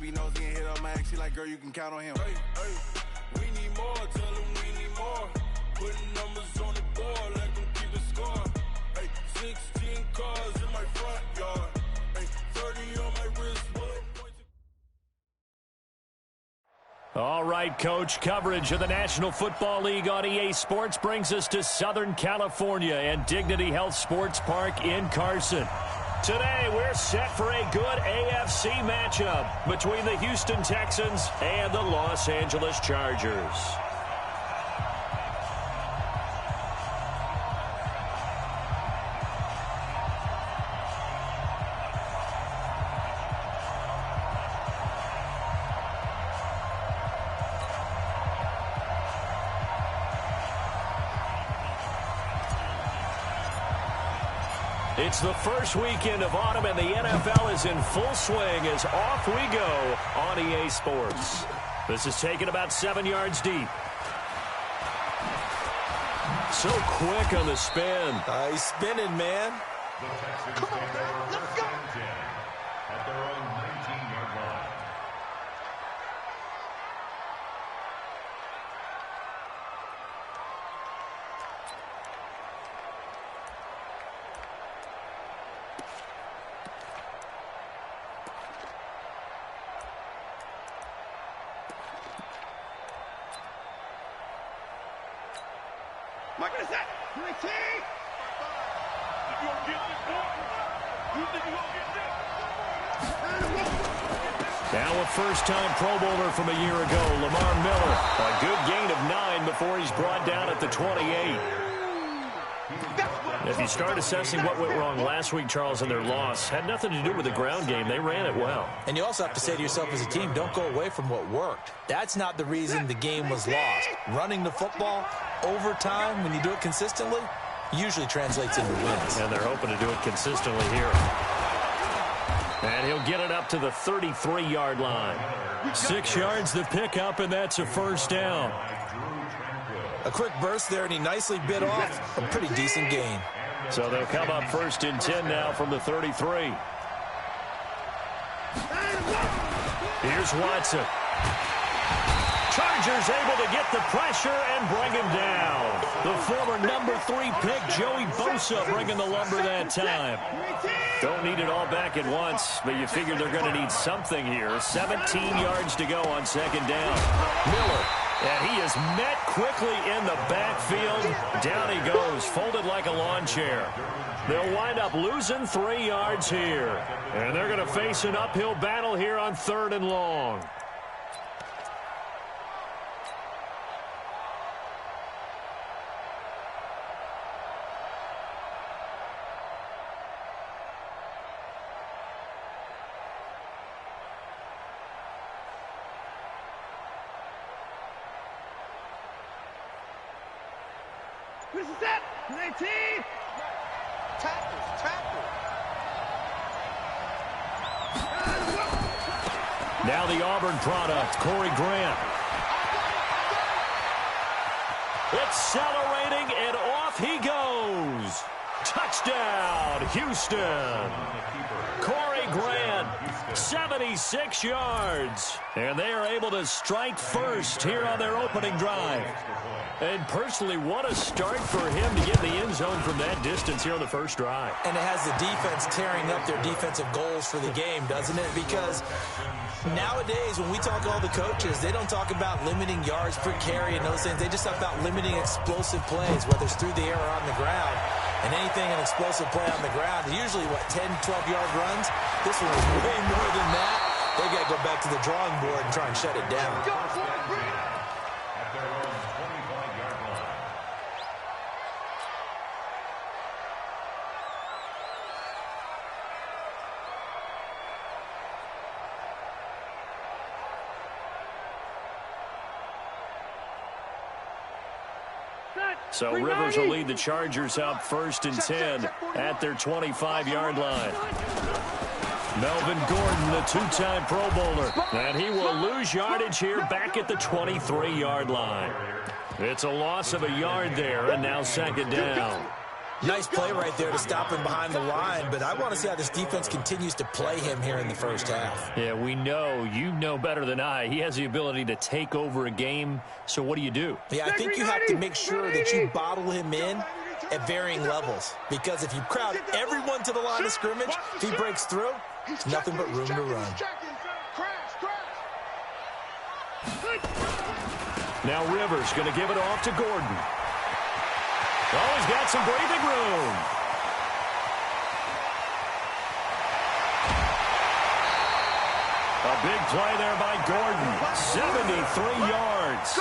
he knows he ain't hit up max. He like, girl, you can count on him. Hey, we need more, tell him we need more. Putting numbers on the board, let them keep the score. Hey, 16 cars in my front yard. Hey, 30 on my wrist. All right, Coach, coverage of the National Football League on EA Sports brings us to Southern California and Dignity Health Sports Park in Carson. Today, we're set for a good AFC matchup between the Houston Texans and the Los Angeles Chargers. It's the first weekend of autumn, and the NFL is in full swing as off we go on EA Sports. This is taken about 7 yards deep. So quick on the spin. He's spinning, man. Come on, man. Let's go. At their own 19-yard line. Mike, what is that? 19! You gonna get this one? You think you gonna get this? Now a first-time Pro Bowler from a year ago, Lamar Miller. A good gain of 9 before he's brought down at the 28. If you start assessing what went wrong last week, Charles, in their loss, had nothing to do with the ground game. They ran it well. And you also have to say to yourself as a team, don't go away from what worked. That's not the reason the game was lost. Running the football, overtime, when you do it consistently, usually translates into wins. And they're hoping to do it consistently here. And he'll get it up to the 33-yard line. 6 yards the pickup, and that's a first down. A quick burst there, and he nicely bit off a pretty decent gain. So they'll come up 1st and 10 now from the 33. Here's Watson. Chargers able to get the pressure and bring him down. The former number 3 pick, Joey Bosa, bringing the lumber that time. Don't need it all back at once, but you figure they're going to need something here. 17 yards to go on 2nd down. Miller. And he is met quickly in the backfield. Down he goes, folded like a lawn chair. They'll wind up losing 3 yards here. And they're going to face an uphill battle here on 3rd and long. This is it. 19. Tackle. Now the Auburn product, Corey Grant. Accelerating, and off he goes. Touchdown, Houston. Corey Grant, 76 yards. And they are able to strike first here on their opening drive. And personally, what a start for him to get in the end zone from that distance here on the first drive. And it has the defense tearing up their defensive goals for the game, doesn't it? Because nowadays, when we talk to all the coaches, they don't talk about limiting yards per carry and those things. They just talk about limiting explosive plays, whether it's through the air or on the ground. And anything an explosive play on the ground, usually, 10, 12-yard runs? This one was way more than that. They got to go back to the drawing board and try and shut it down. So Rivers will lead the Chargers out 1st and 10 at their 25-yard line. Melvin Gordon, the 2-time Pro Bowler, and he will lose yardage here back at the 23-yard line. It's a loss of a yard there, and now 2nd down. Nice play right there to stop him behind the line, but I want to see how this defense continues to play him here in the first half. Yeah, we know. You know better than I. He has the ability to take over a game, so what do you do? Yeah, I think you have to make sure that you bottle him in at varying levels, because if you crowd everyone to the line of scrimmage, if he breaks through, it's nothing but room to run. Now Rivers going to give it off to Gordon. Oh, he's got some breathing room. A big play there by Gordon. 73 yards.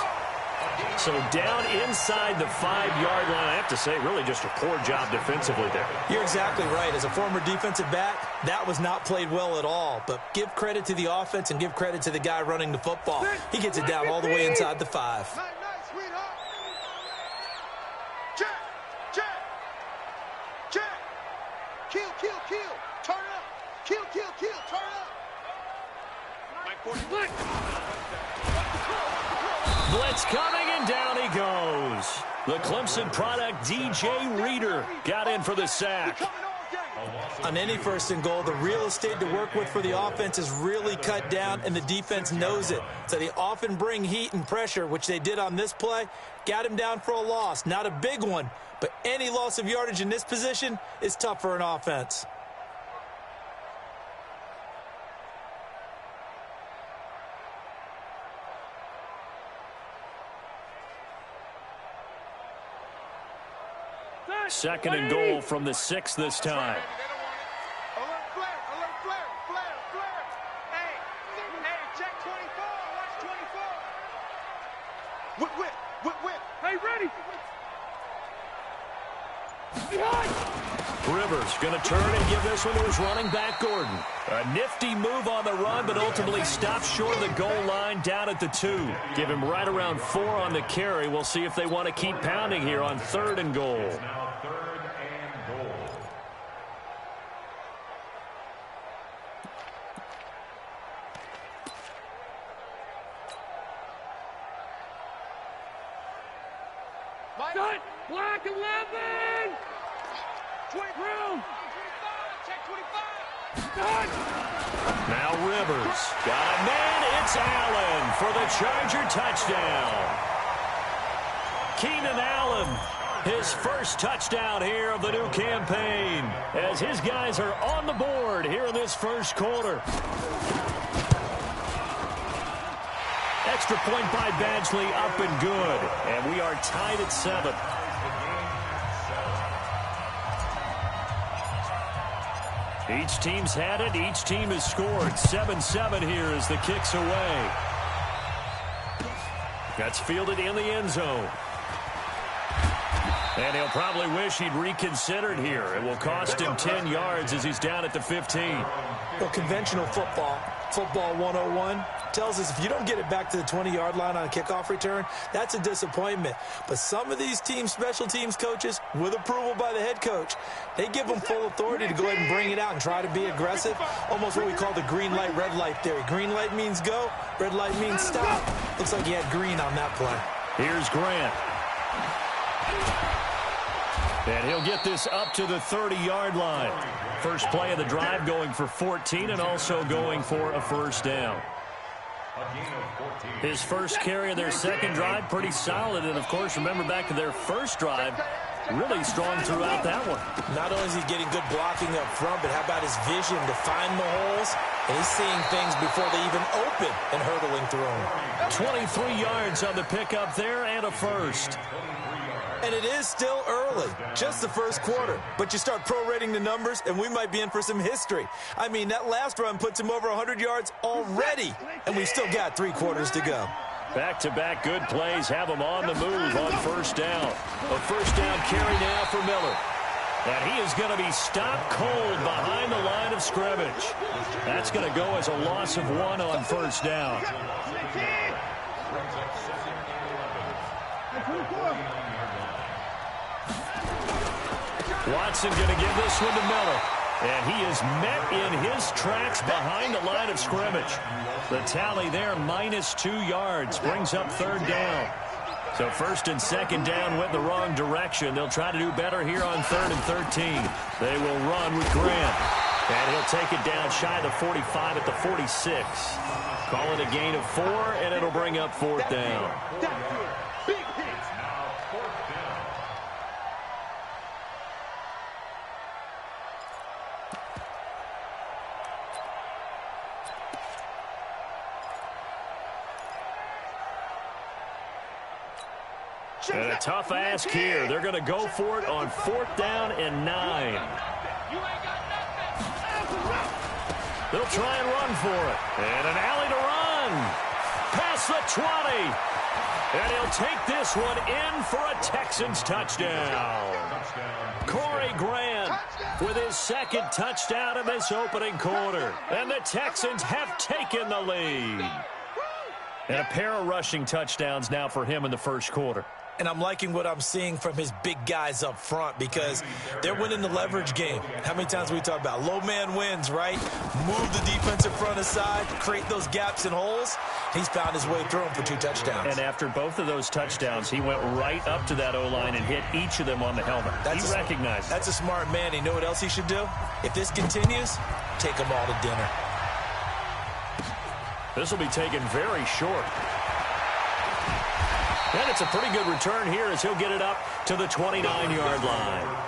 So down inside the 5-yard line. I have to say, really just a poor job defensively there. You're exactly right. As a former defensive back, that was not played well at all. But give credit to the offense and give credit to the guy running the football. He gets it down all the way inside the 5. Blitz coming, and down he goes. The Clemson product, DJ Reader, got in for the sack. On any first and goal, the real estate to work with for the offense is really cut down, and the defense knows it. So they often bring heat and pressure, which they did on this play. Got him down for a loss. Not a big one, but any loss of yardage in this position is tough for an offense. Second and goal from the 6 this time. Rivers going to turn and give this one to his running back, Gordon. A nifty move on the run, but ultimately stops short of the goal line down at the 2. Give him right around 4 on the carry. We'll see if they want to keep pounding here on 3rd and goal. Now 3rd and goal. Black 11! 20 room! Check 25! Now Rivers. Got a man. It's Allen for the Charger touchdown. Keenan Allen, his first touchdown here of the new campaign, as his guys are on the board here in this first quarter. Extra point by Badgley, up and good. And we are tied at 7. Each team's had it. Each team has scored. 7-7 here as the kick's away. That's fielded in the end zone. And he'll probably wish he'd reconsidered here. It will cost him 10 yards as he's down at the 15. Well, conventional football 101, tells us if you don't get it back to the 20-yard line on a kickoff return, that's a disappointment. But some of these team special teams coaches, with approval by the head coach, they give them full authority to go ahead and bring it out and try to be aggressive. Almost what we call the green light, red light theory. Green light means go, red light means stop. Looks like he had green on that play. Here's Grant. And he'll get this up to the 30-yard line. First play of the drive going for 14 and also going for a first down. His first carry of their second drive, pretty solid. And, of course, remember back to their first drive, really strong throughout that one. Not only is he getting good blocking up front, but how about his vision to find the holes? And he's seeing things before they even open and hurdling through them. 23 yards on the pickup there and a first. And it is still early, just the first quarter. But you start prorating the numbers, and we might be in for some history. I mean, that last run puts him over 100 yards already, and we've still got 3 quarters to go. Back-to-back good plays have him on the move on first down. A first down carry now for Miller. And he is going to be stopped cold behind the line of scrimmage. That's going to go as a loss of 1 on first down. Watson going to give this one to Miller. And he is met in his tracks behind the line of scrimmage. The tally there, -2 yards, brings up third down. So first and second down went the wrong direction. They'll try to do better here on 3rd and 13. They will run with Grant. And he'll take it down shy of the 45 at the 46. Call it a gain of 4, and it'll bring up 4th down. And a tough ask here. They're going to go for it on 4th down and 9. They'll try and run for it. And an alley to run. Past the 20. And he'll take this one in for a Texans touchdown. Corey Grant with his 2nd touchdown in this opening quarter. And the Texans have taken the lead. And a pair of rushing touchdowns now for him in the first quarter. And I'm liking what I'm seeing from his big guys up front because they're winning the leverage game. How many times we talk about low man wins, right? Move the defensive front aside, create those gaps and holes. He's found his way through them for 2 touchdowns. And after both of those touchdowns, he went right up to that O-line and hit each of them on the helmet. He recognized it. That's a smart man. You know what else he should do? If this continues, take them all to dinner. This will be taken very short. And it's a pretty good return here as he'll get it up to the 29-yard line.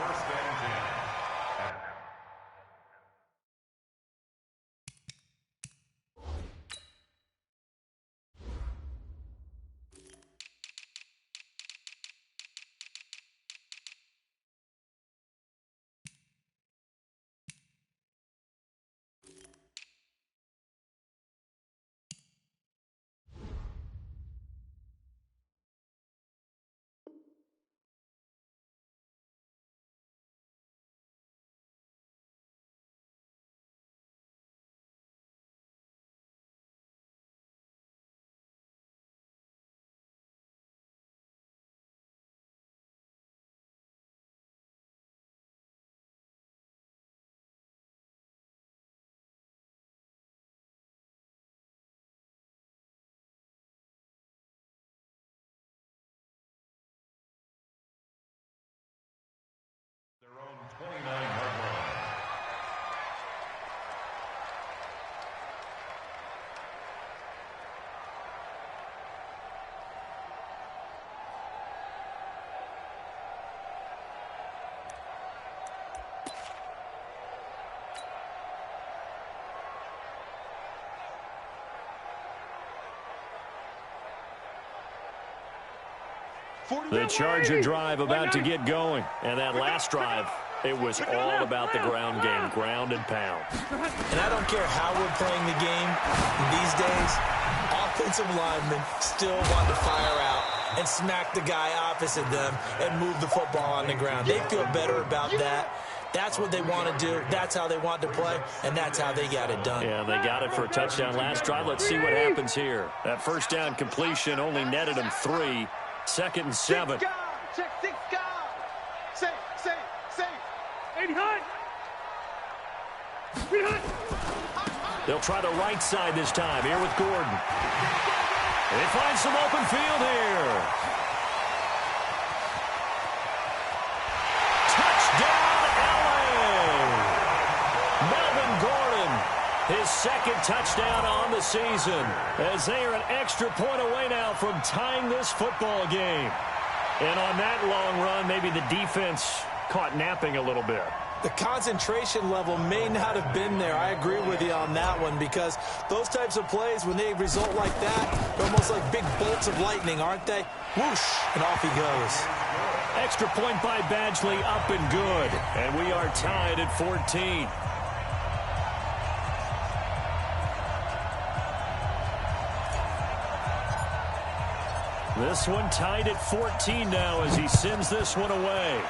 Their own 29-yard line. The Charger drive about to get going. And that last drive, it was all about the ground game, ground and pound. And I don't care how we're playing the game these days, offensive linemen still want to fire out and smack the guy opposite them and move the football on the ground. They feel better about that. That's what they want to do. That's how they want to play, and that's how they got it done. Yeah, they got it for a touchdown last drive. Let's see what happens here. That first down completion only netted them 3. 2nd and 7. Check 6 guard. Safe. 80 high. They'll try the right side this time. Here with Gordon. They find some open field here. Touchdown, LA! Melvin Gordon, his 2nd touchdown on the season, as they are an extra point away now from tying this football game. And on that long run, maybe the defense caught napping a little bit. The concentration level may not have been there. I agree with you on that one because those types of plays, when they result like that, they're almost like big bolts of lightning, aren't they? Whoosh, and off he goes. Extra point by Badgley, up and good. And we are tied at 14. This one tied at 14 now as he sends this one away.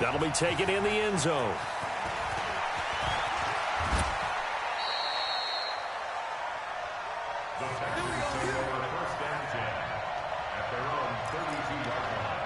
That'll be taken in the end zone. The Texans score first and 10 at their own 32-yard line.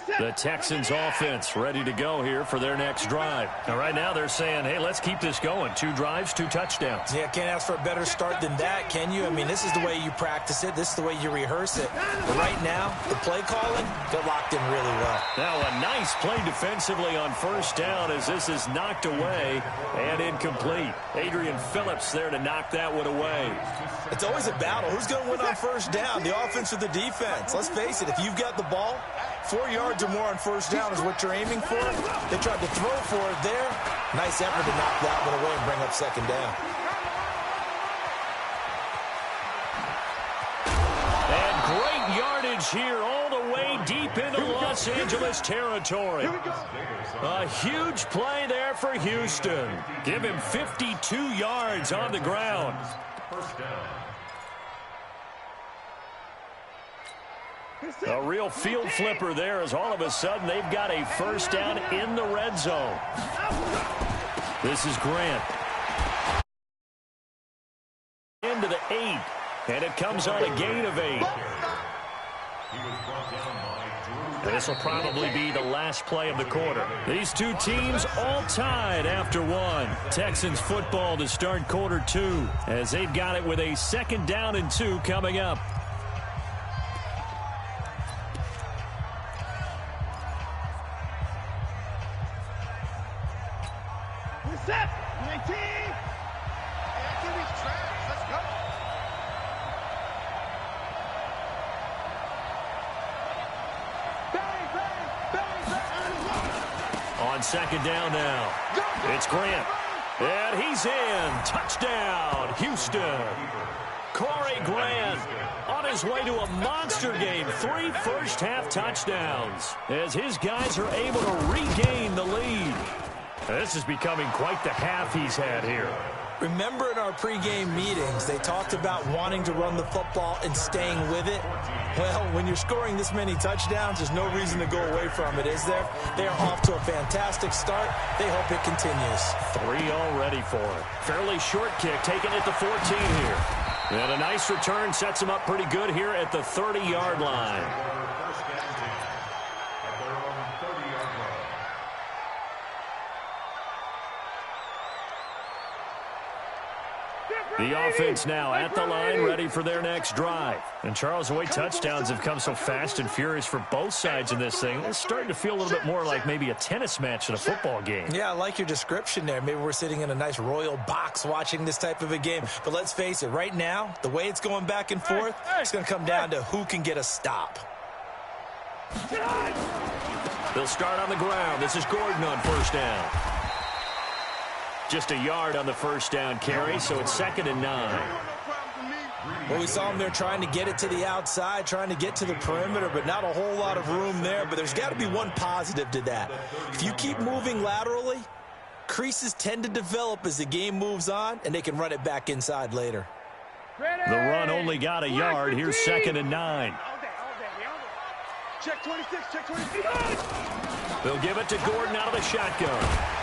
The Texans offense ready to go here for their next drive. Now, right now they're saying, hey, let's keep this going. 2 drives, 2 touchdowns. Yeah, can't ask for a better start than that, can you? I mean, this is the way you practice it. This is the way you rehearse it. But right now, the play calling, they're locked in really well. Now a nice play defensively on first down as this is knocked away and incomplete. Adrian Phillips there to knock that one away. It's always a battle. Who's going to win on first down, the offense or the defense? Let's face it, if you've got the ball, 4 yards or more on first down is what you're aiming for. They tried to throw for it there. Nice effort to knock that one away and bring up second down. And great yardage here all the way deep into Los Angeles territory. A huge play there for Houston. Give him 52 yards on the ground. First down. A real field flipper there as all of a sudden they've got a first down in the red zone. This is Grant. Into the 8, and it comes on a gain of 8. This will probably be the last play of the quarter. These two teams all tied after 1. Texans football to start quarter 2 as they've got it with a 2nd down and 2 coming up. Set. 19. Activity's trash. Let's go. Bang, bang, bang, bang. On 2nd down now. It's Grant. And he's in. Touchdown, Houston. Corey Grant on his way to a monster game. 3 first-half touchdowns as his guys are able to regain the lead. This is becoming quite the half he's had here. Remember in our pregame meetings, they talked about wanting to run the football and staying with it? Well, when you're scoring this many touchdowns, there's no reason to go away from it, is there? They are off to a fantastic start. They hope it continues. 3 already for it. Fairly short kick, taking it to 14 here. And a nice return sets him up pretty good here at the 30-yard line. The offense now at the line, ready for their next drive. And Charles, the way touchdowns have come so fast and furious for both sides in this thing, it's starting to feel a little bit more like maybe a tennis match in a football game. Yeah, I like your description there. Maybe we're sitting in a nice royal box watching this type of a game. But let's face it, right now, the way it's going back and forth, it's going to come down to who can get a stop. They'll start on the ground. This is Gordon on first down. Just a yard on the first down carry, so it's 2nd and 9. Well, we saw him there trying to get it to the outside, trying to get to the perimeter, but not a whole lot of room there. But there's got to be one positive to that. If you keep moving laterally, creases tend to develop as the game moves on, and they can run it back inside later. The run only got a yard. Here's 2nd and 9. Check 26, check 26. They'll give it to Gordon out of the shotgun.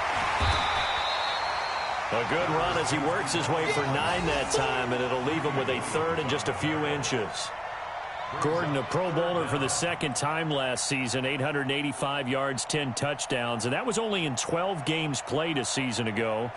A good run as he works his way for 9 that time, and it'll leave him with a 3rd and just a few inches. Gordon, a Pro Bowler for the 2nd time last season, 885 yards, 10 touchdowns, and that was only in 12 games played a season ago.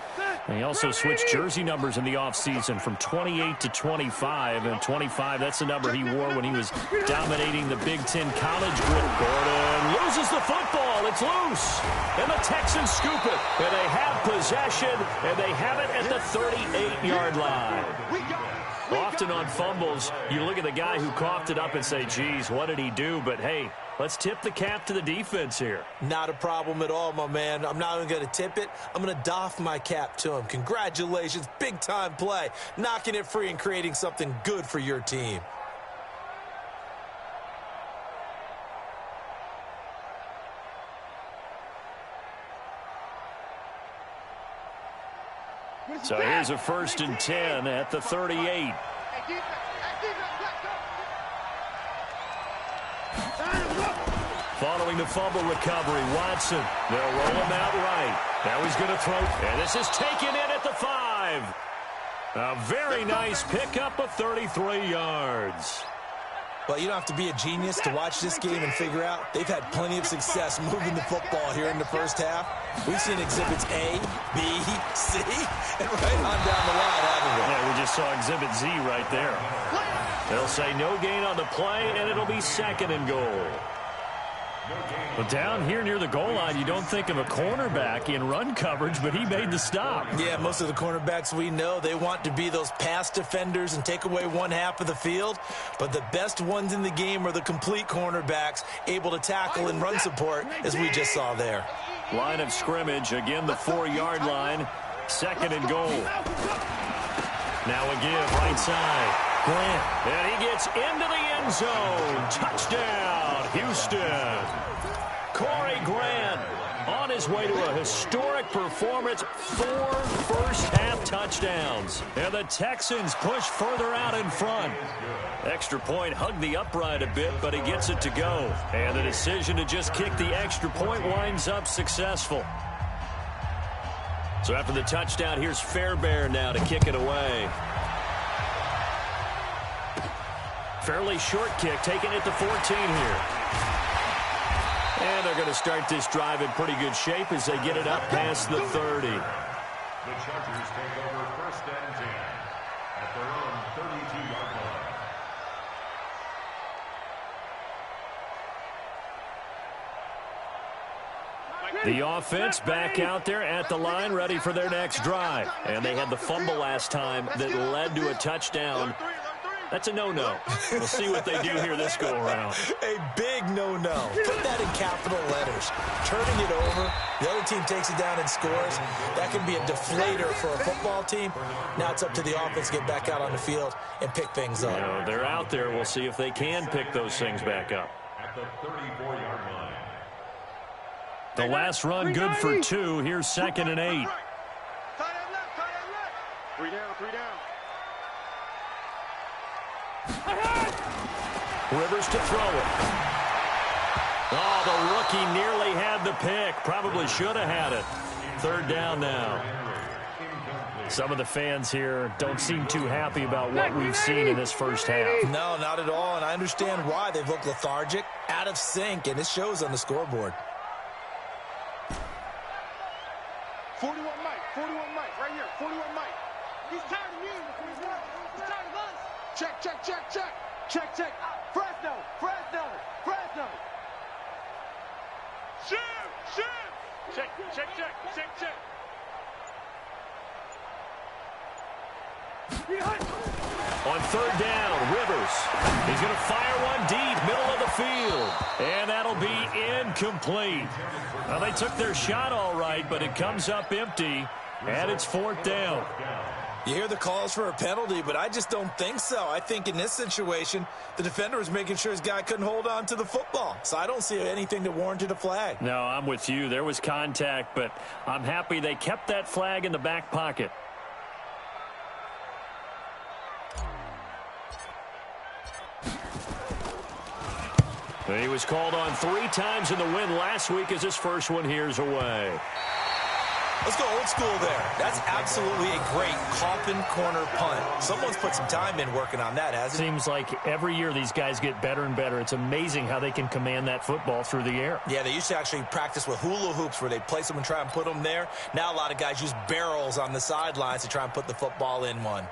And he also switched jersey numbers in the offseason from 28 to 25, and 25, that's the number he wore when he was dominating the Big Ten college group. Gordon loses the football. It's loose, and the Texans scoop it, and they have possession, and they have it at the 38-yard line. Often on fumbles, you look at the guy who coughed it up and say, geez, what did he do? But, hey, let's tip the cap to the defense here. Not a problem at all, my man. I'm not even going to tip it. I'm going to doff my cap to him. Congratulations, big-time play. Knocking it free and creating something good for your team. So here's a 1st and 10 at the 38. Following the fumble recovery, Watson. They'll roll him out right. Now he's going to throw. And this is taken in at the 5. A very nice pickup of 33 yards. Well, you don't have to be a genius to watch this game and figure out they've had plenty of success moving the football here in the first half. We've seen exhibits A, B, C, and right on down the line, haven't we? Yeah, we just saw exhibit Z right there. They'll say no gain on the play, and it'll be second and goal. But down here near the goal line, you don't think of a cornerback in run coverage, but he made the stop. Yeah, most of the cornerbacks we know, they want to be those pass defenders and take away one half of the field. But the best ones in the game are the complete cornerbacks, able to tackle and run support, as we just saw there. Line of scrimmage, again the 4-yard line. Second and goal. Now a give, right side. Grant, and he gets into the end zone. Touchdown, Houston. Corey Grant on his way to a historic performance, 4 first-half touchdowns. And the Texans push further out in front. Extra point hugged the upright a bit, but he gets it to go. And the decision to just kick the extra point winds up successful. So after the touchdown, here's Fairbairn now to kick it away. Fairly short kick, taking it to 14 here. And they're going to start this drive in pretty good shape as they get it up past the 30. The Chargers take over first and 10 at their own 32-yard line. The offense back out there at the line, ready for their next drive. And they had the fumble last time that led to a touchdown. That's a no-no. We'll see what they do here this go-around. A big no-no. Put that in capital letters. Turning it over, the other team takes it down and scores. That can be a deflator for a football team. Now it's up to the offense to get back out on the field and pick things up. You know, they're out there. We'll see if they can pick those things back up. At the 34-yard line. The last run good for 2. Here's second and 8. Tight end left, tight end left. 3 down, 3 down. Rivers to throw it. Oh, the rookie nearly had the pick. Probably should have had it. Third down now. Some of the fans here don't seem too happy about what we've seen in this first half. No, not at all, and I understand why. They've looked lethargic, out of sync, and it shows on the scoreboard. 41 Mike, right here, 41 Mike. He's tired of me. He's tired of us. Check, check, check, check. Check, check. Fresno, Fresno, Fresno. Shoot, shoot. Check, check, check, check, check. On third down, Rivers. He's going to fire one deep, middle of the field. And that'll be incomplete. Well, they took their shot all right, but it comes up empty, and it's fourth down. You hear the calls for a penalty, but I just don't think so. I think in this situation, the defender was making sure his guy couldn't hold on to the football. So I don't see anything that warranted a flag. No, I'm with you. There was contact, but I'm happy they kept that flag in the back pocket. He was called on 3 times in the win last week as his first one here's away. Let's go old school there. That's absolutely a great coffin corner punt. Someone's put some time in working on that, hasn't it? Seems like every year these guys get better and better. It's amazing how they can command that football through the air. Yeah, they used to actually practice with hula hoops where they place them and try and put them there. Now a lot of guys use barrels on the sidelines to try and put the football in one.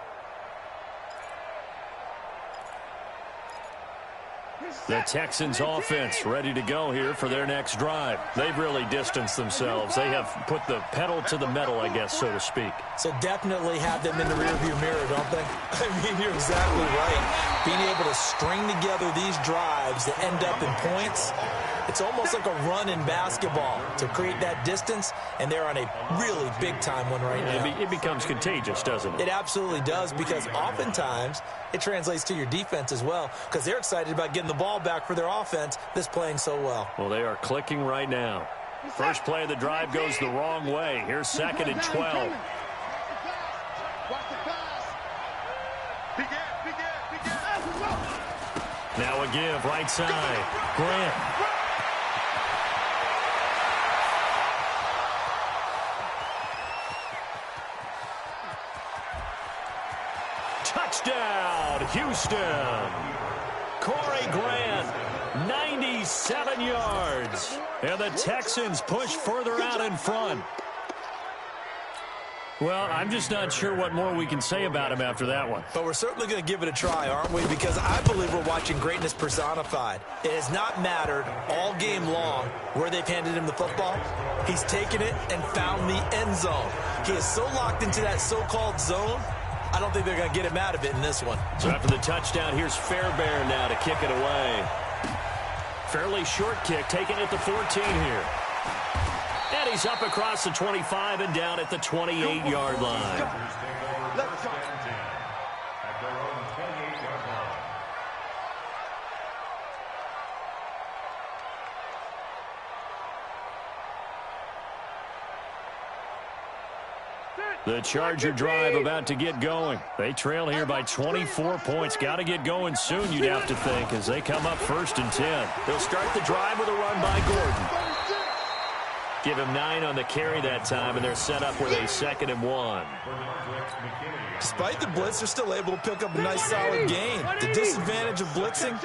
The Texans offense ready to go here for their next drive. They've really distanced themselves. They have put the pedal to the metal, I guess, so to speak. So definitely have them in the rearview mirror, don't they? I mean, you're exactly right. Being able to string together these drives that end up in points, it's almost like a run in basketball to create that distance, and they're on a really big-time one right now. It becomes contagious, doesn't it? It absolutely does, because oftentimes it translates to your defense as well, because they're excited about getting the ball back for their offense that's playing so well. Well, they are clicking right now. First play of the drive goes the wrong way. Here's second and 12. Watch the pass. Begin. Now a give, right side. Grant. Touchdown, Houston. Corey Grant, 97 yards. And the Texans push further out in front. Well, I'm just not sure what more we can say about him after that one. But we're certainly going to give it a try, aren't we? Because I believe we're watching greatness personified. It has not mattered all game long where they've handed him the football. He's taken it and found the end zone. He is so locked into that so-called zone, I don't think they're going to get him out of it in this one. So after the touchdown, here's Fairbairn now to kick it away. Fairly short kick, taken at the 14 here. And he's up across the 25 and down at the 28-yard line. Let's go. At their own 28-yard line. The Charger drive about to get going. They trail here by 24 points. Got to get going soon, you'd have to think, as they come up 1st and 10. They'll start the drive with a run by Gordon. Give him 9 on the carry that time, and they're set up with a 2nd and 1. Despite the blitz, they're still able to pick up a nice solid gain. The disadvantage of blitzing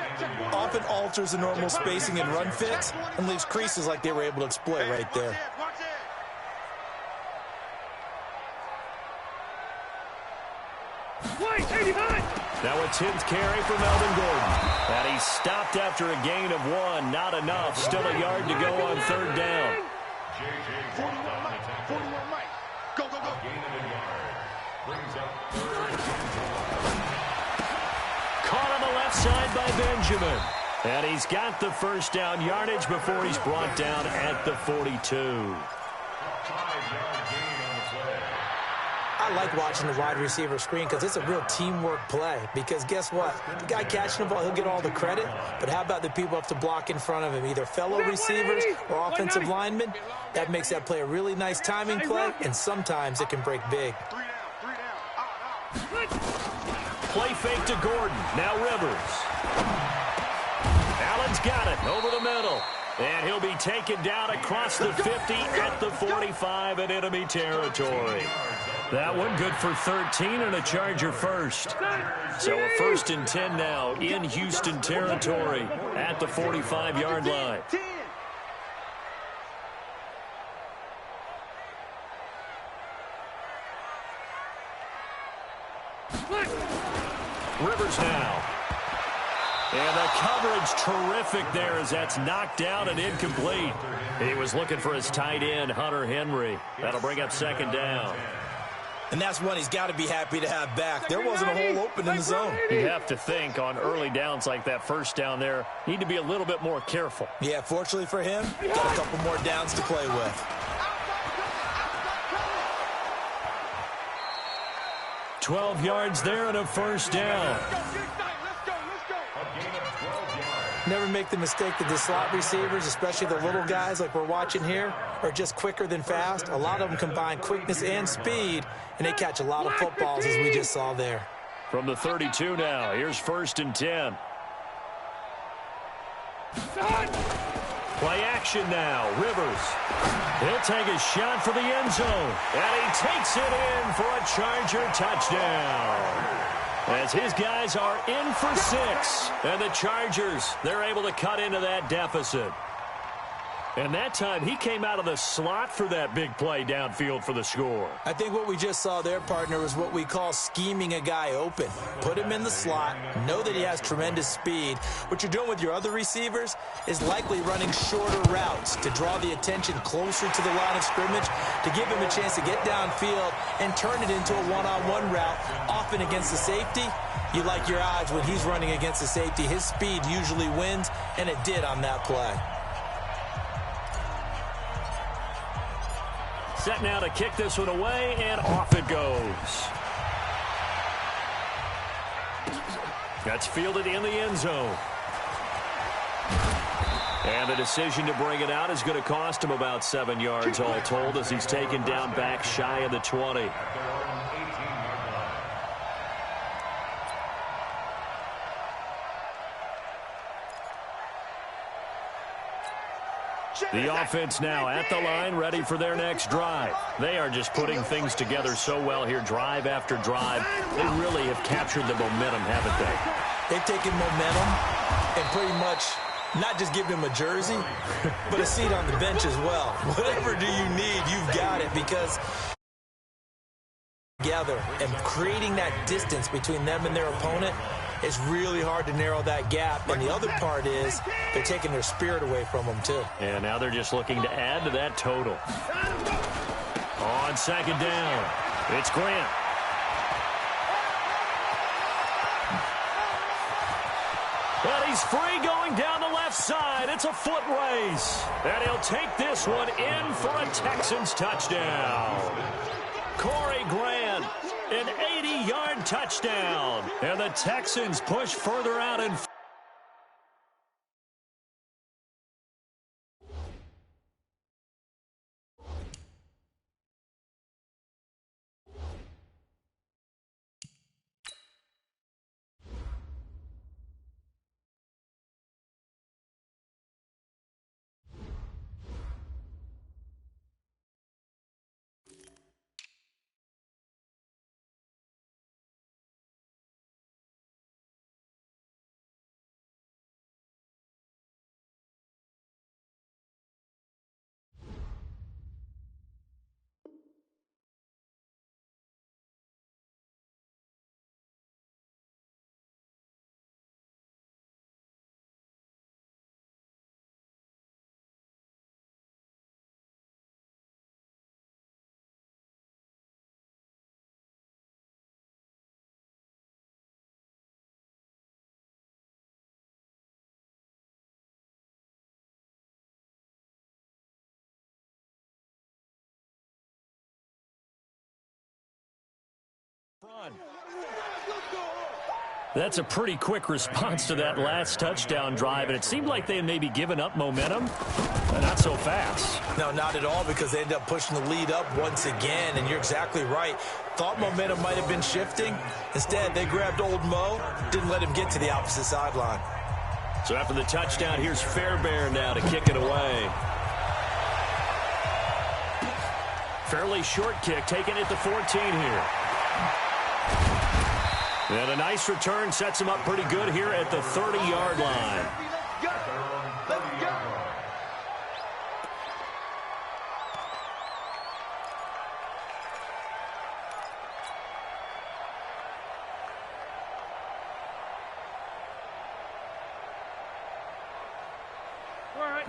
often alters the normal spacing and run fits and leaves creases like they were able to exploit right there. Now a 10th carry for Melvin Gordon. And he's stopped after a gain of 1. Not enough. Still a yard to go on 3rd down. 41 Mike. Go, go, go. Gain of a yard. Brings up 3rd. Caught on the left side by Benjamin. And he's got the 1st down yardage before he's brought down at the 42. 5-yard gain on the play. I like watching the wide receiver screen because it's a real teamwork play. Because guess what? The guy catching the ball, he'll get all the credit. But how about the people up to block in front of him, either fellow receivers or offensive linemen? That makes that play a really nice timing play, and sometimes it can break big. 3 down. Play fake to Gordon. Now Rivers. Allen's got it over the middle. And he'll be taken down across the 50 at the 45 in enemy territory. That one good for 13 and a Charger first. So a 1st and 10 now in Houston territory at the 45-yard line. Rivers now. And the coverage terrific there as that's knocked down and incomplete. He was looking for his tight end, Hunter Henry. That'll bring up 2nd down. And that's one he's got to be happy to have back. There wasn't a hole open in the zone. You have to think on early downs like that 1st down there, need to be a little bit more careful. Yeah, fortunately for him, got a couple more downs to play with. 12 yards there and a 1st down. Never make the mistake that the slot receivers, especially the little guys like we're watching here, are just quicker than fast. A lot of them combine quickness and speed, and they catch a lot of footballs, as we just saw there. From the 32 now, here's 1st and 10. Play action now, Rivers. He'll take a shot for the end zone, and he takes it in for a Charger touchdown. As his guys are in for 6. And the Chargers, they're able to cut into that deficit. And that time, he came out of the slot for that big play downfield for the score. I think what we just saw there, partner, was what we call scheming a guy open. Put him in the slot, know that he has tremendous speed. What you're doing with your other receivers is likely running shorter routes to draw the attention closer to the line of scrimmage, to give him a chance to get downfield and turn it into a one-on-one route, often against the safety. You like your odds when he's running against the safety. His speed usually wins, and it did on that play. Set now to kick this one away, and off it goes. That's fielded in the end zone. And the decision to bring it out is going to cost him about 7 yards all told as he's taken down back shy of the 20. The offense now at the line, ready for their next drive. They are just putting things together so well here, drive after drive. They really have captured the momentum, haven't they? They've taken momentum and pretty much not just given him a jersey, but a seat on the bench as well. Whatever do you need, you've got it, because together and creating that distance between them and their opponent is really hard to narrow that gap. And the other part is they're taking their spirit away from them too. And now they're just looking to add to that total. On second down, it's Grant. And he's free going down the left side. It's a foot race. And he'll take this one in for a Texans touchdown. Corey Grant, an 80-yard touchdown. And the Texans push further out in front. That's a pretty quick response to that last touchdown drive, and it seemed like they had maybe given up momentum, but not so fast. No, not at all, because they ended up pushing the lead up once again, and you're exactly right. Thought momentum might have been shifting. Instead, they grabbed old Mo, didn't let him get to the opposite sideline. So after the touchdown, here's Fairbairn now to kick it away. Fairly short kick, taking it to 14 here. And a nice return sets him up pretty good here at the 30-yard line. Let's go.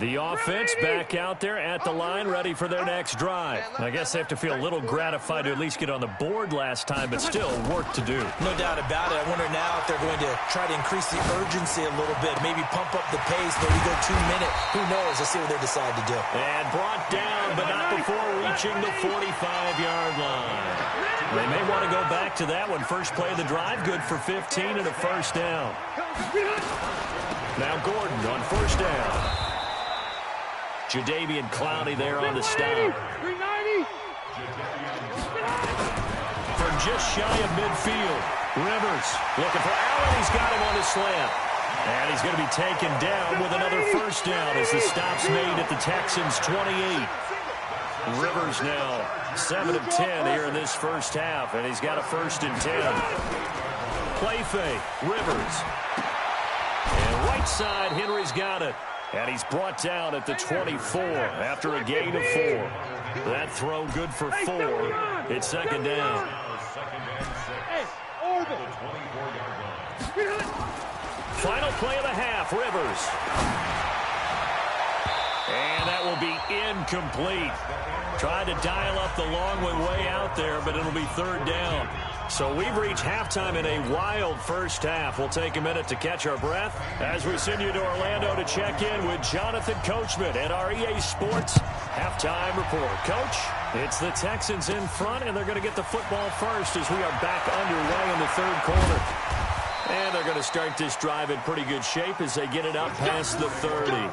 The offense back out there at the line, ready for their next drive. I guess they have to feel a little gratified to at least get on the board last time, but still work to do. No doubt about it. I wonder now if they're going to try to increase the urgency a little bit, maybe pump up the pace, maybe go 2 minute. Who knows? Let's see what they decide to do. And brought down, but not before reaching the 45-yard line. They may want to go back to that one. First play of the drive, good for 15 and a first down. Now Gordon on first down. Jadeveon Clowney there on the stop. From just shy of midfield, Rivers looking for Allen. He's got him on his slant. And he's going to be taken down with another first down as the stop's made at the Texans' 28. Rivers now 7 of 10 here in this first half, and he's got a 1st and 10. Play fake, Rivers. And right side, Henry's got it. And he's brought down at the 24 after a gain of 4. That throw good for 4. It's second down. Final play of the half, Rivers. And that will be incomplete. Tried to dial up the long one way out there, but it'll be 3rd down. So we've reached halftime in a wild first half. We'll take a minute to catch our breath as we send you to Orlando to check in with Jonathan Coachman at our EA Sports Halftime Report. Coach, it's the Texans in front, and they're going to get the football first as we are back underway in the 3rd quarter. And they're going to start this drive in pretty good shape as they get it up past the 30.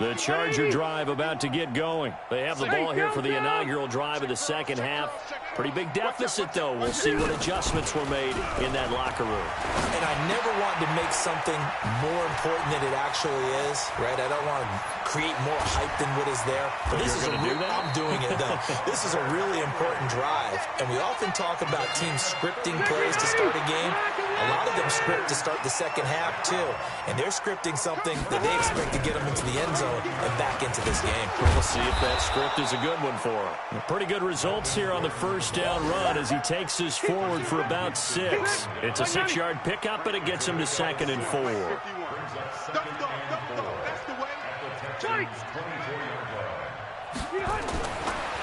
The Charger drive about to get going. They have the ball here for the inaugural drive of the second half. Pretty big deficit, though. We'll see what adjustments were made in that locker room. And I never want to make something more important than it actually is, right? I don't want to create more hype than what is there. But this is I'm doing it, though. This is a really important drive. And we often talk about teams scripting plays to start a game. A lot of them script to start the second half, too. And they're scripting something that they expect to get them into the end zone and back into this game. We'll see if that script is a good one for him. Pretty good results here on the first down run as he takes us forward for about 6. It's a 6-yard pickup, but it gets him to 2nd and 4.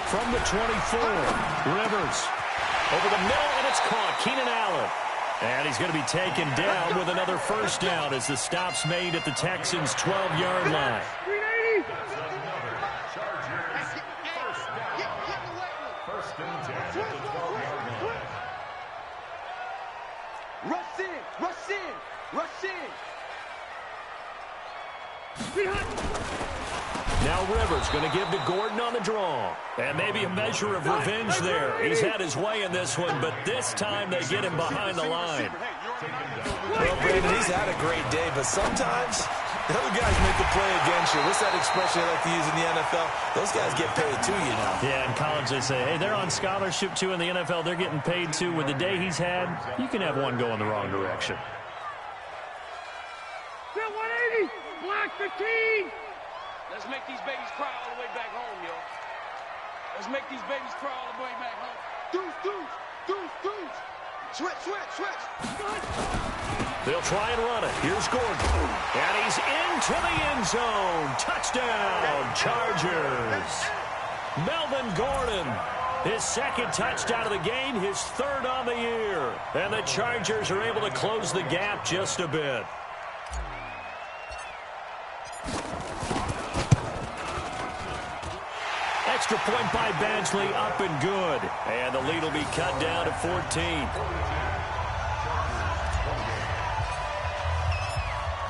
From the 24, Rivers. Over the middle, and it's caught. Keenan Allen. And he's going to be taken down with another first down as the stop's made at the Texans' 12-yard line. Rush in, rush in, rush in. Now Rivers going to give to Gordon on the draw. And maybe a measure of revenge there. He's had his way in this one, but this time they get him behind the line. Well, Brandon, he's had a great day, but sometimes the other guys make the play against you. What's that expression they like to use in the NFL? Those guys get paid too, you know. Yeah, in college they say, hey, they're on scholarship too. In the NFL, they're getting paid too. With the day he's had, you can have one go in the wrong direction. 180, block 15. Let's make these babies cry all the way back home, yo. Let's make these babies cry all the way back home. Deuce. Switch. They'll try and run it. Here's Gordon. And he's into the end zone. Touchdown, Chargers. Melvin Gordon, his 2nd touchdown of the game, his 3rd on the year. And the Chargers are able to close the gap just a bit. Extra point by Badgley, up and good. And the lead will be cut down to 14.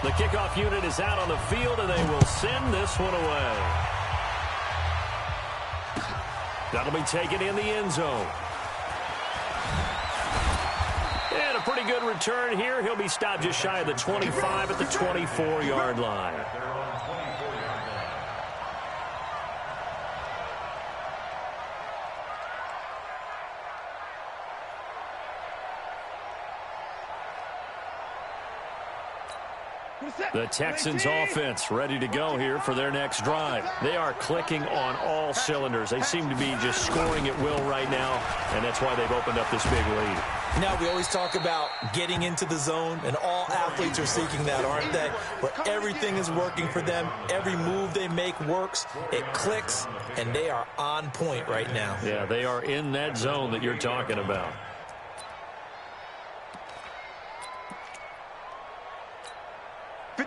The kickoff unit is out on the field, and they will send this one away. That'll be taken in the end zone. And a pretty good return here. He'll be stopped just shy of the 25 at the 24-yard line. The Texans offense ready to go here for their next drive. They are clicking on all cylinders. They seem to be just scoring at will right now, and that's why they've opened up this big lead. Now, we always talk about getting into the zone, and all athletes are seeking that, aren't they? Where everything is working for them. Every move they make works. It clicks, and they are on point right now. Yeah, they are in that zone that you're talking about.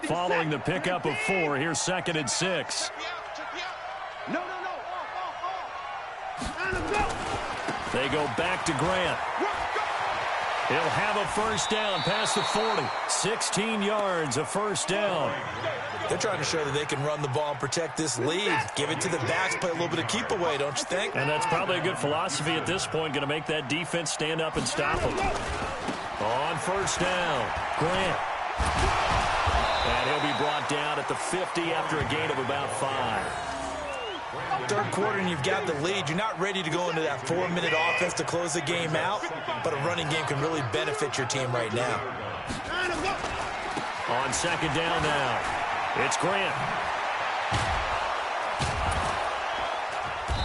Following the pickup of 4, here's 2nd and 6. No. They go back to Grant. He'll have a first down past the 40. 16 yards, a first down. They're trying to show that they can run the ball and protect this lead. Give it to the backs, play a little bit of keep away, don't you think? And that's probably a good philosophy at this point, going to make that defense stand up and stop them. On first down, Grant. And he'll be brought down at the 50 after a gain of about 5. Third quarter and you've got the lead. You're not ready to go into that 4-minute offense to close the game out, but a running game can really benefit your team right now. On second down now, it's Grant.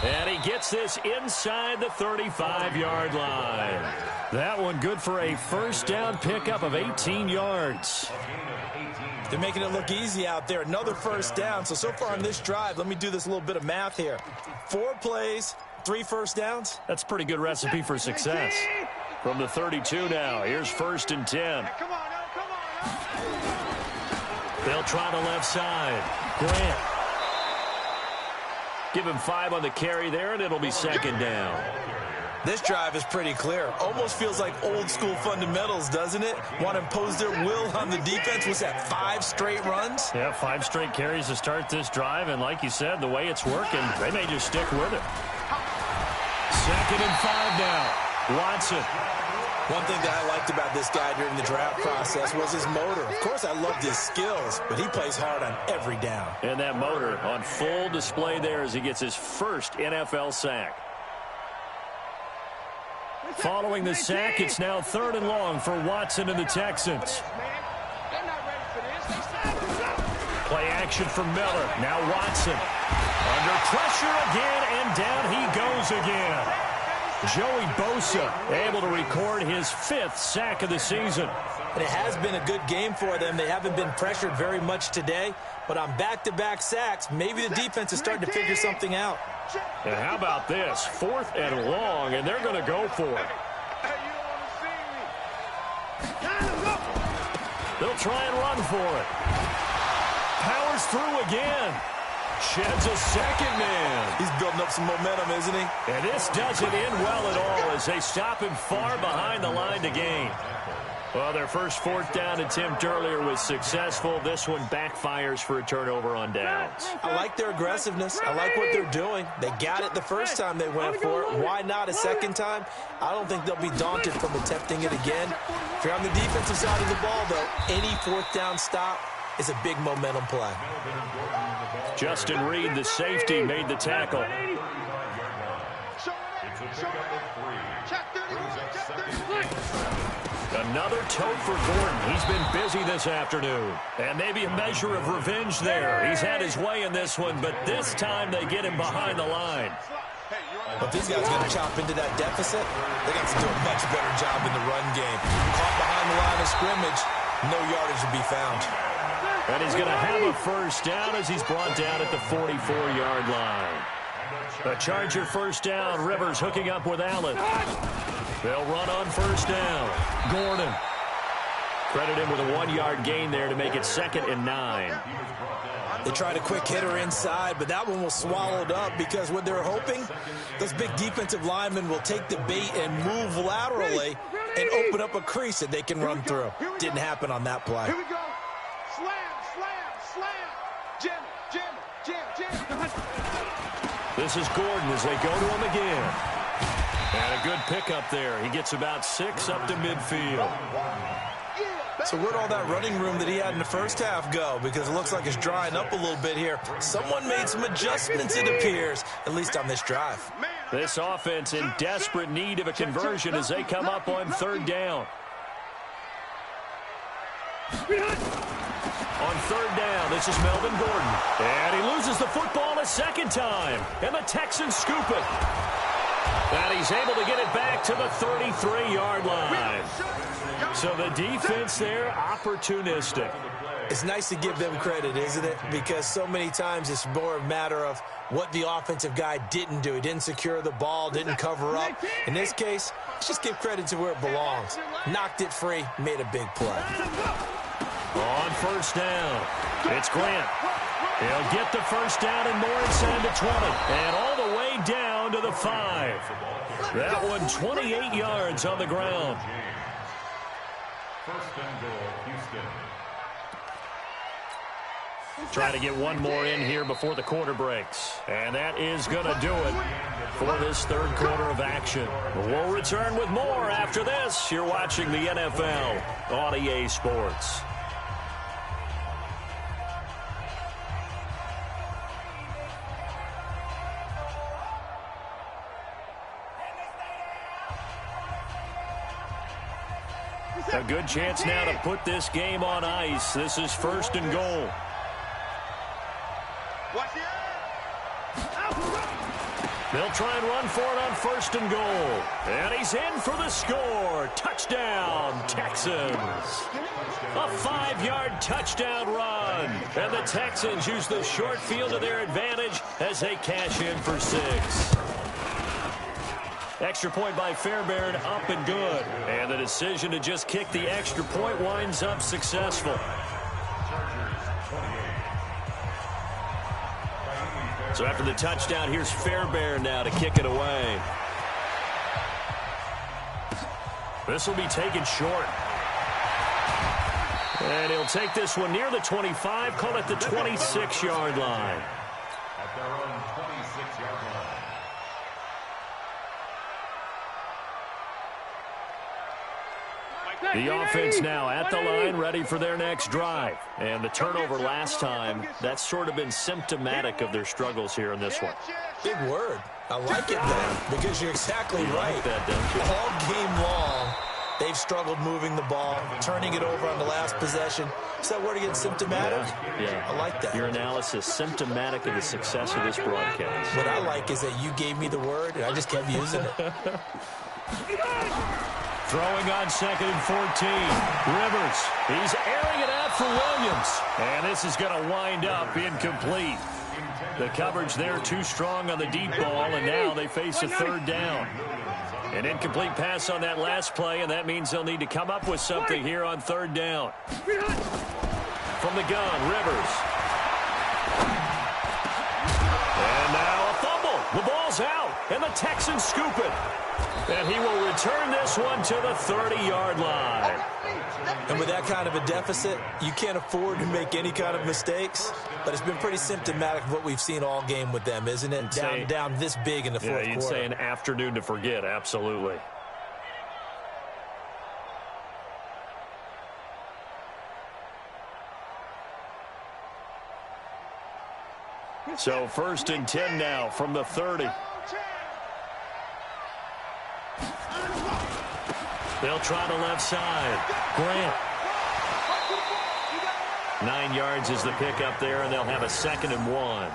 And he gets this inside the 35-yard line. That one good for a first down pickup of 18 yards. They're making it look easy out there. Another first down. So far on this drive, let me do this little bit of math here. 4 plays, 3 first downs. That's a pretty good recipe for success. From the 32 now, here's 1st and 10. They'll try the left side. Grant. Give him 5 on the carry there, and it'll be 2nd down. This drive is pretty clear. Almost feels like old school fundamentals, doesn't it? Want to impose their will on the defense. Was that 5 straight runs? Yeah, 5 straight carries to start this drive. And like you said, the way it's working, they may just stick with it. 2nd and 5 now. Watson. One thing that I liked about this guy during the draft process was his motor. Of course, I loved his skills, but he plays hard on every down. And that motor on full display there as he gets his first NFL sack. Following the sack, it's now 3rd and long for Watson and the Texans. Play action from Miller. Now Watson. Under pressure again, and down he goes again. Joey Bosa able to record his 5th sack of the season. And it has been a good game for them. They haven't been pressured very much today, but on back-to-back sacks, maybe the defense is starting to figure something out. And how about this? 4th and long, and they're going to go for it. They'll try and run for it. Powers through again. Sheds a second man. He's building up some momentum, isn't he? And this doesn't end well at all as they stop him far behind the line to gain. Well, their first 4th down attempt earlier was successful. This one backfires for a turnover on downs. I like their aggressiveness. I like what they're doing. They got it the first time they went for it. Why not a second time? I don't think they'll be daunted from attempting it again. If you're on the defensive side of the ball, though, any 4th down stop is a big momentum play. Justin Reed, the safety, made the tackle. Another tote for Gordon. He's been busy this afternoon. And maybe a measure of revenge there. He's had his way in this one, but this time they get him behind the line. But these guys are going to chop into that deficit. They got to do a much better job in the run game. Caught behind the line of scrimmage, no yardage to be found. And he's going to have a first down as he's brought down at the 44-yard line. A Charger first down. Rivers hooking up with Allen. They'll run on first down. Gordon. Credit him with a 1-yard gain there to make it 2nd and 9. They tried a quick hitter inside, but that one was swallowed up because what they're hoping, those big defensive linemen will take the bait and move laterally and open up a crease that they can run through. Didn't happen on that play. Here we go. Slam, slam, slam. Jam, jam, jam, jam. This is Gordon as they go to him again. And a good pickup there. He gets about 6 up to midfield. So where'd all that running room that he had in the first half go? Because it looks like it's drying up a little bit here. Someone made some adjustments, it appears, at least on this drive. This offense in desperate need of a conversion as they come up on 3rd down. On 3rd down, this is Melvin Gordon. And he loses the football a 2nd time. And the Texans scoop it. And he's able to get it back to the 33-yard line. So the defense there, opportunistic. It's nice to give them credit, isn't it? Because so many times it's more a matter of what the offensive guy didn't do. He didn't secure the ball, didn't cover up. In this case, let's just give credit to where it belongs. Knocked it free, made a big play. On first down, it's Grant. He'll get the first down and more inside the 20. And all the way down to the 5. That one 28 yards on the ground. First and goal, Houston. Try to get one more in here before the quarter breaks. And that is going to do it for this 3rd quarter of action. We'll return with more after this. You're watching the NFL on EA Sports. A good chance now to put this game on ice. This is 1st and goal. They'll try and run for it on 1st and goal. And he's in for the score. Touchdown, Texans. A 5-yard touchdown run. And the Texans use the short field to their advantage as they cash in for 6. Extra point by Fairbairn, up and good. And the decision to just kick the extra point winds up successful. So after the touchdown, here's Fairbairn now to kick it away. This will be taken short. And he'll take this one near the 25, call it the 26-yard line. At their own 26-yard line. The offense now at the line, ready for their next drive. And the turnover last time, that's sort of been symptomatic of their struggles here in this one. Big word. I like it, though, because you're exactly right. Like that, don't you? All game long, they've struggled moving the ball, turning it over on the last possession. Is that word again, symptomatic? Yeah. I like that. Your analysis, symptomatic of the success of this broadcast. What I like is that you gave me the word, and I just kept using it. Throwing on 2nd and 14. Rivers, he's airing it out for Williams. And this is going to wind up incomplete. The coverage there too strong on the deep ball, and now they face a 3rd down. An incomplete pass on that last play, and that means they'll need to come up with something here on 3rd down. From the gun, Rivers. And now a fumble. The ball's out, and the Texans scoop it. And he will return this one to the 30-yard line. And with that kind of a deficit, you can't afford to make any kind of mistakes. But it's been pretty symptomatic of what we've seen all game with them, isn't it? Down this big in the fourth quarter. You'd say an afternoon to forget, absolutely. So 1st and 10 now from the 30. They'll try the left side. Grant. 9 yards is the pickup there, and they'll have a 2nd and 1.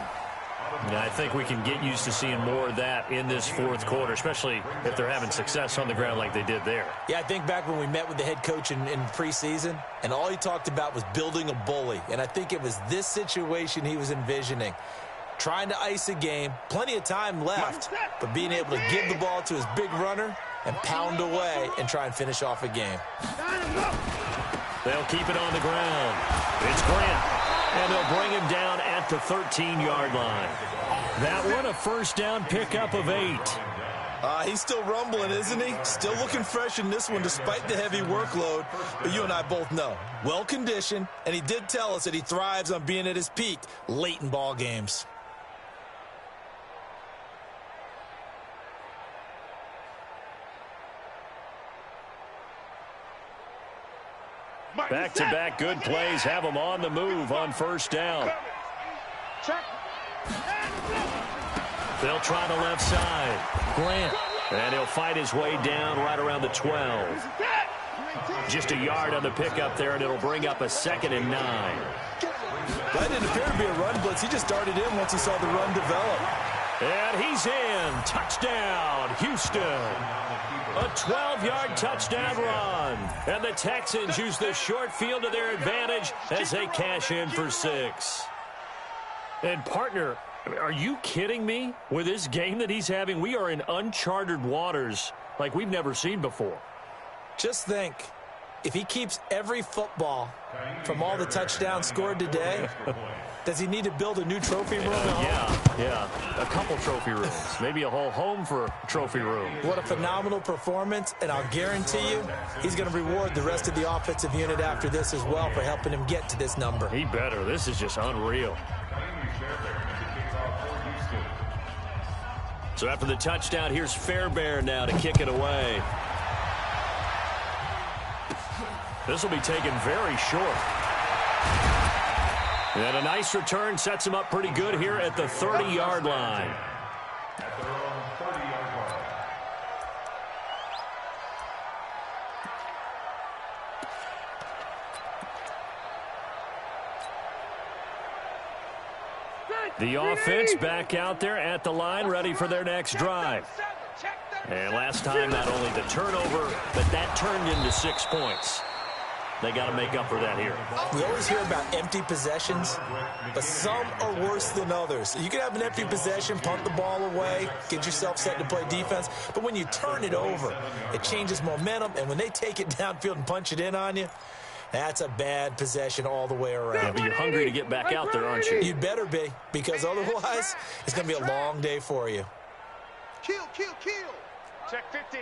And I think we can get used to seeing more of that in this fourth quarter, especially if they're having success on the ground like they did there. Yeah, I think back when we met with the head coach in preseason, and all he talked about was building a bully. And I think it was this situation he was envisioning. Trying to ice a game, plenty of time left, but being able to give the ball to his big runner and pound away and try and finish off a game. They'll keep it on the ground. It's Grant, and they'll bring him down at the 13-yard line. That one, a 1st down pickup of 8. He's still rumbling, isn't he? Still looking fresh in this one despite the heavy workload. But you and I both know, well-conditioned, and he did tell us that he thrives on being at his peak late in ball games. Back-to-back good plays have them on the move on 1st down. They'll try the left side. Grant. And he'll fight his way down right around the 12. Just a yard on the pickup there, and it'll bring up a 2nd and 9. That didn't appear to be a run blitz. He just darted in once he saw the run develop. And he's in. Touchdown, Houston. A 12-yard touchdown run. And the Texans use the short field to their advantage as they cash in for 6. And, partner, are you kidding me? With this game that he's having, we are in uncharted waters like we've never seen before. Just think, if he keeps every football from all the touchdowns scored today, does he need to build a new trophy room at home? Yeah. A couple trophy rooms. Maybe a whole home for a trophy room. What a phenomenal performance, and I'll guarantee you he's going to reward the rest of the offensive unit after this as well for helping him get to this number. He better. This is just unreal. So after the touchdown, here's Fairbairn now to kick it away. This will be taken very short. And a nice return sets him up pretty good here at the 30-yard line. At their own 30-yard line. The offense back out there at the line, ready for their next drive. And last time, not only the turnover, but that turned into 6 points. They got to make up for that here. We always hear about empty possessions, but some are worse than others. You can have an empty possession, punt the ball away, get yourself set to play defense, but when you turn it over, it changes momentum, and when they take it downfield and punch it in on you, that's a bad possession all the way around. Yeah, but you're hungry to get back out there, aren't you? You better be, because otherwise, it's going to be a long day for you. Kill. Check 50.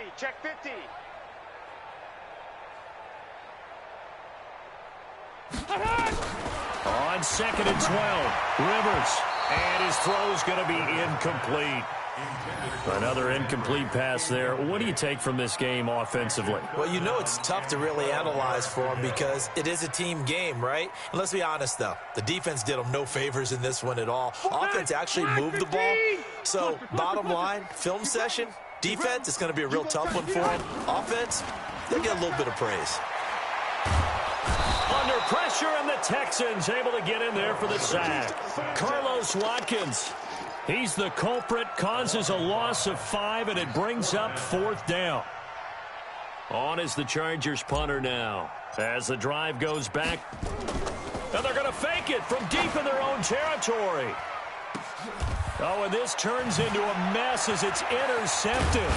On 2nd and 12, Rivers. And his throw's going to be incomplete. Another incomplete pass there. What do you take from this game offensively? Well, you know it's tough to really analyze for them because it is a team game, right? And let's be honest, though. The defense did them no favors in this one at all. Offense actually moved the ball. So, bottom line, film session, defense, it's going to be a real tough one for them. Offense, they get a little bit of praise. Under pressure, and the Texans able to get in there for the sack. Carlos Watkins. He's the culprit, causes a loss of 5, and it brings up 4th down. On is the Chargers punter now. As the drive goes back, and they're going to fake it from deep in their own territory. Oh, and this turns into a mess as it's intercepted.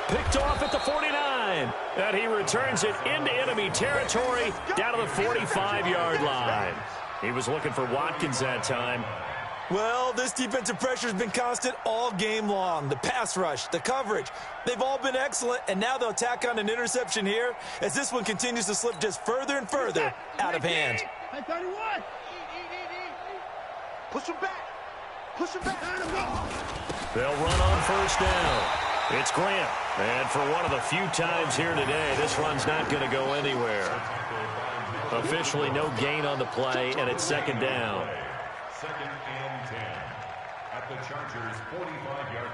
Picked off at the 49, and he returns it into enemy territory down to the 45-yard line. He was looking for Watkins that time. Well, this defensive pressure has been constant all game long. The pass rush, the coverage, they've all been excellent, and now they'll tack on an interception here as this one continues to slip just further and further out of hand. Hey, 31. Push him back. Push him back. They'll run on 1st down. It's Grant, and for one of the few times here today, this run's not going to go anywhere. Officially no gain on the play, and it's 2nd down. 2nd and 10 at the Chargers' 45-yard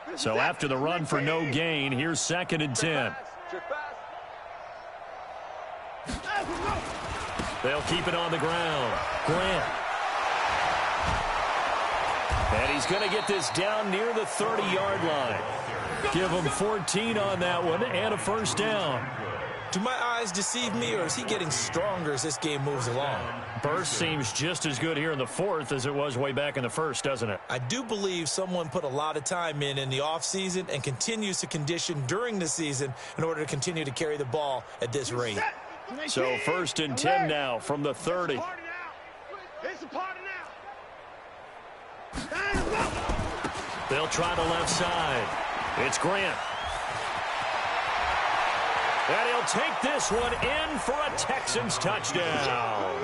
line. So after the run for no gain, here's 2nd and 10. They'll keep it on the ground. Grant. And he's going to get this down near the 30-yard line. Give him 14 on that one and a 1st down. Do my eyes deceive me, or is he getting stronger as this game moves along? Burst seems just as good here in the 4th as it was way back in the 1st, doesn't it? I do believe someone put a lot of time in the offseason and continues to condition during the season in order to continue to carry the ball at this rate. So 1st and 10 now from the 30. It's a party now. They'll try the left side. It's Grant. And he'll take this one in for a Texans touchdown.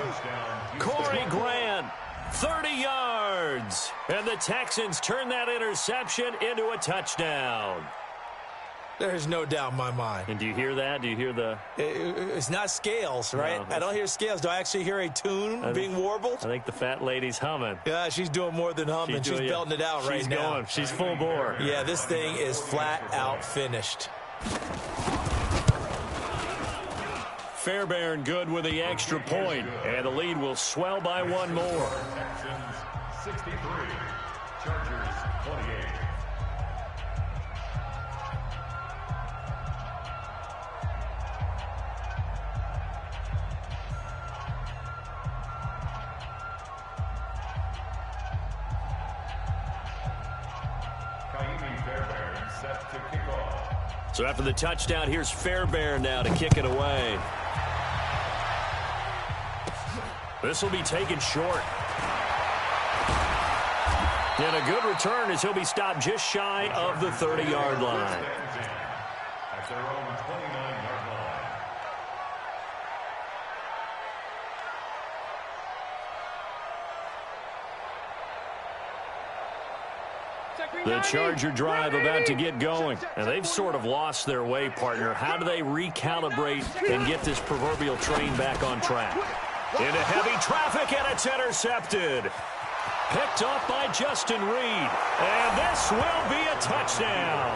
Corey Grant, 30 yards. And the Texans turn that interception into a touchdown. There's no doubt in my mind. And do you hear that? Do you hear the... It's not scales, right? No, I don't hear scales. Do I actually hear a tune being warbled? I think the fat lady's humming. Yeah, she's doing more than humming. She's belting it out right now. She's going. She's full bore. Yeah, this thing is flat out finished. Fairbairn good with the extra point, and the lead will swell by one more. Texans 63, Chargers 28. Fairbairn set to kick off. So after the touchdown, here's Fairbairn now to kick it away. This will be taken short. And a good return as he'll be stopped just shy of the 30-yard line. At their own 29-yard line. The Charger drive about to get going. And they've sort of lost their way, partner. How do they recalibrate and get this proverbial train back on track? Into heavy traffic, and it's intercepted. Picked up by Justin Reed. And this will be a touchdown.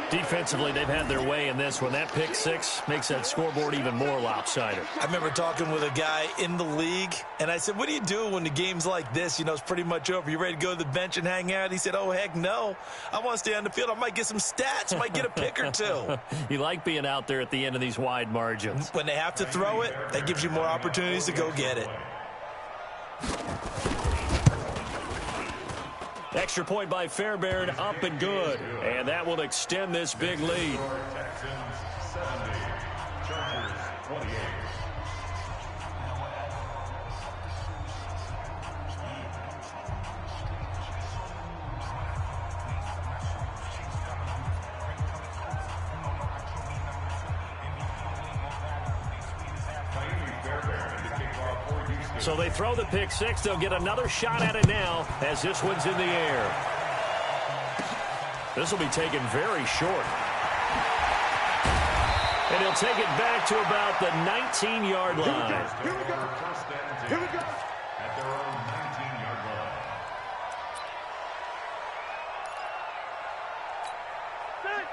Defensively, they've had their way in this one. That pick six makes that scoreboard even more lopsided. I remember talking with a guy in the league, and I said, what do you do when the game's like this? You know, it's pretty much over. You ready to go to the bench and hang out? He said, oh, heck no. I want to stay on the field. I might get some stats. I might get a pick or two. You like being out there at the end of these wide margins. When they have to throw it, that gives you more opportunities to go get it. Extra point by Fairbairn, up and good. And that will extend this big lead. Texans 70, Chargers 28. So they throw the pick six. They'll get another shot at it now as this one's in the air. This will be taken very short. And he'll take it back to about the 19-yard line. Here we go. Here we go. At their own 19-yard line.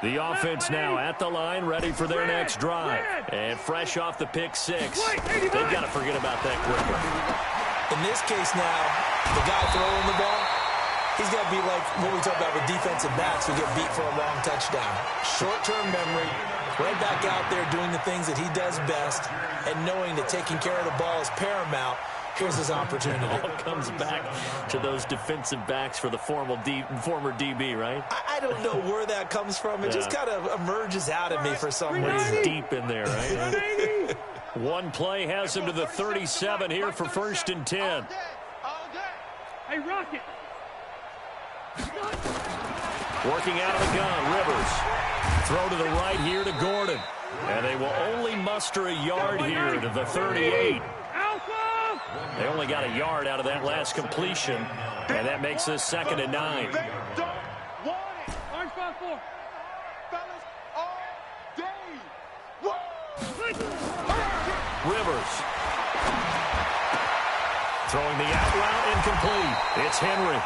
The offense now at the line, ready for their next drive. And fresh off the pick six, they've got to forget about that quickly. In this case now, the guy throwing the ball, he's got to be like what we talk about with defensive backs who get beat for a long touchdown. Short-term memory, right back out there doing the things that he does best, and knowing that taking care of the ball is paramount. Here's his opportunity. It all comes back to those defensive backs for the former DB, right? I don't know where that comes from. It just kind of emerges out of me for some reason. It's deep in there, right? One play has him to the 37 here for 1st and 10. Hey, Rocket. Working out of the gun, Rivers. Throw to the right here to Gordon. And they will only muster a yard here to the 38. They only got a yard out of that last completion, and that makes this 2nd and 9. They don't want it. Orange 5-4. Fellas, all day. Rivers. Throwing the out route incomplete. It's Henry.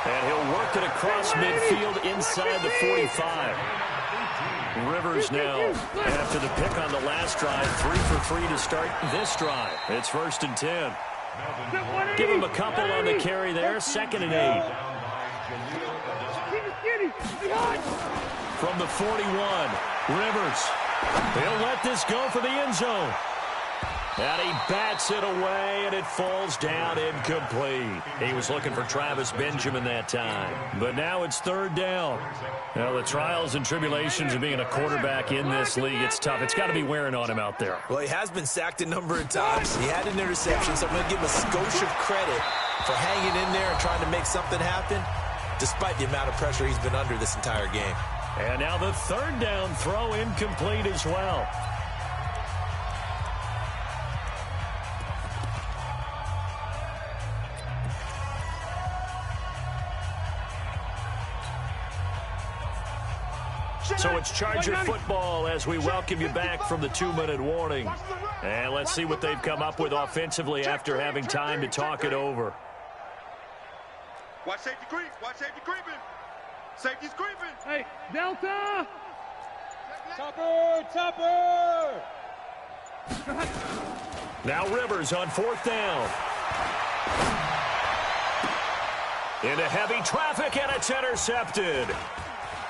And he'll work it across midfield inside the 45. Rivers now, after the pick on the last drive, 3 for 3 to start this drive. It's 1st and 10. Give him a couple on the carry there, 2nd and 8. From the 41, Rivers. He'll let this go for the end zone. And he bats it away, and it falls down incomplete. He was looking for Travis Benjamin that time. But now it's 3rd down. Now, the trials and tribulations of being a quarterback in this league, it's tough. It's got to be wearing on him out there. Well, he has been sacked a number of times. He had an interception, so I'm going to give him a skosh of credit for hanging in there and trying to make something happen, despite the amount of pressure he's been under this entire game. And now the 3rd down throw incomplete as well. So it's Charger football as we welcome you back from the 2-minute warning. And let's see what they've come up with offensively after having time to talk it over. Watch safety creep. Watch safety creeping. Safety's creeping. Hey, Delta. Topper. Now Rivers on 4th down. Into heavy traffic, and it's intercepted.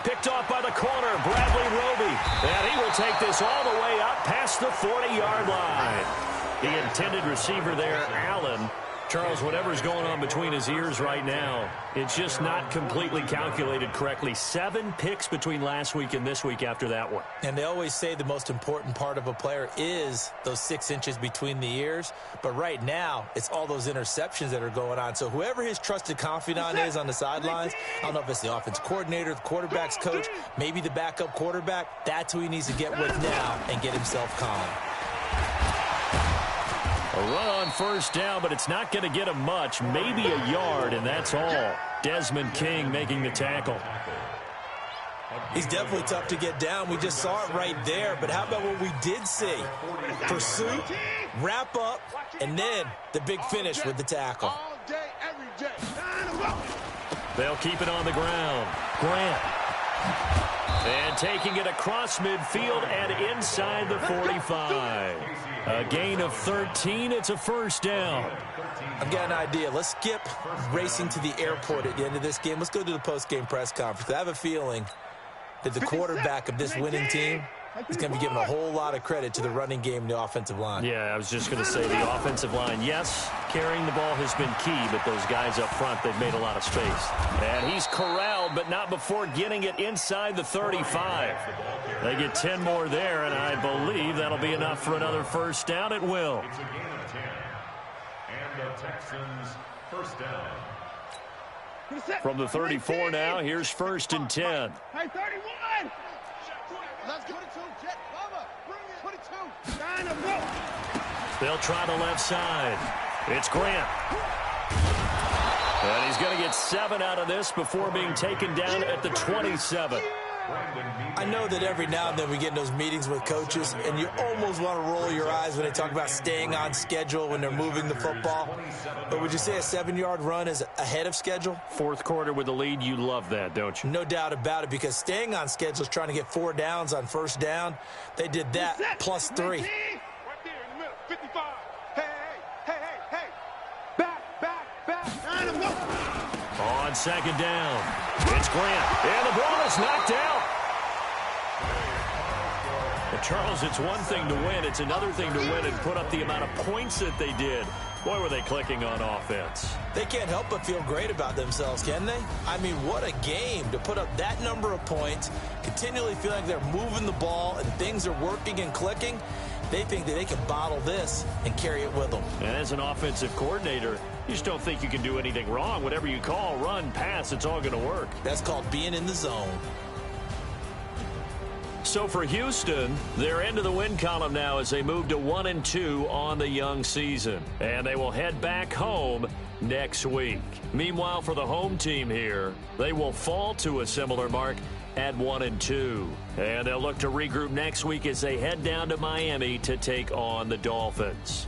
Picked off by the corner, Bradley Roby. And he will take this all the way up past the 40-yard line. The intended receiver there, Allen. Charles, whatever's going on between his ears right now, it's just not completely calculated correctly. 7 picks between last week and this week after that one. And they always say the most important part of a player is those 6 inches between the ears. But right now, it's all those interceptions that are going on. So whoever his trusted confidant is on the sidelines, I don't know if it's the offense coordinator, the quarterback's coach, maybe the backup quarterback, that's who he needs to get with now and get himself calm. A run on 1st down, but it's not going to get him much. Maybe a yard, and that's all. Desmond King making the tackle. He's definitely tough to get down. We just saw it right there. But how about what we did see? Pursuit, wrap up, and then the big finish with the tackle. All day, every day. They'll keep it on the ground. Grant. And taking it across midfield and inside the 45. A gain of 13. It's a 1st down. I've got an idea. Let's skip racing to the airport at the end of this game. Let's go to the post-game press conference. I have a feeling that the quarterback of this winning team is going to be giving a whole lot of credit to the running game and the offensive line. Yeah, I was just going to say the offensive line, yes, carrying the ball has been key, but those guys up front, they've made a lot of space. And he's corralled, but not before getting it inside the 35. They get 10 more there, and I believe that'll be enough for another 1st down. It will. It's a gain of 10. And the Texans 1st down. From the 34 now, here's 1st and 10. Hey, 31. Let's go. 22. Jet, Bubba. Bring it. 22. They'll try the left side. It's Grant. And he's going to get 7 out of this before being taken down at the 27. I know that every now and then we get in those meetings with coaches, and you almost want to roll your eyes when they talk about staying on schedule when they're moving the football. But would you say a 7-yard run is ahead of schedule? Fourth quarter with the lead, you love that, don't you? No doubt about it, because staying on schedule is trying to get 4 downs on first down. They did that plus 3. Right there in the middle, 55. Hey. Back. On second down, it's Grant. And the ball is knocked out. Well, Charles, it's one thing to win. It's another thing to win and put up the amount of points that they did. Boy, were they clicking on offense. They can't help but feel great about themselves, can they? I mean, what a game to put up that number of points, continually feel like they're moving the ball and things are working and clicking. They think that they can bottle this and carry it with them. And as an offensive coordinator, you just don't think you can do anything wrong. Whatever you call, run, pass, it's all going to work. That's called being in the zone. So for Houston, they're into the win column now as they move to 1-2 on the young season. And they will head back home next week. Meanwhile, for the home team here, they will fall to a similar mark at 1-2. And they'll look to regroup next week as they head down to Miami to take on the Dolphins.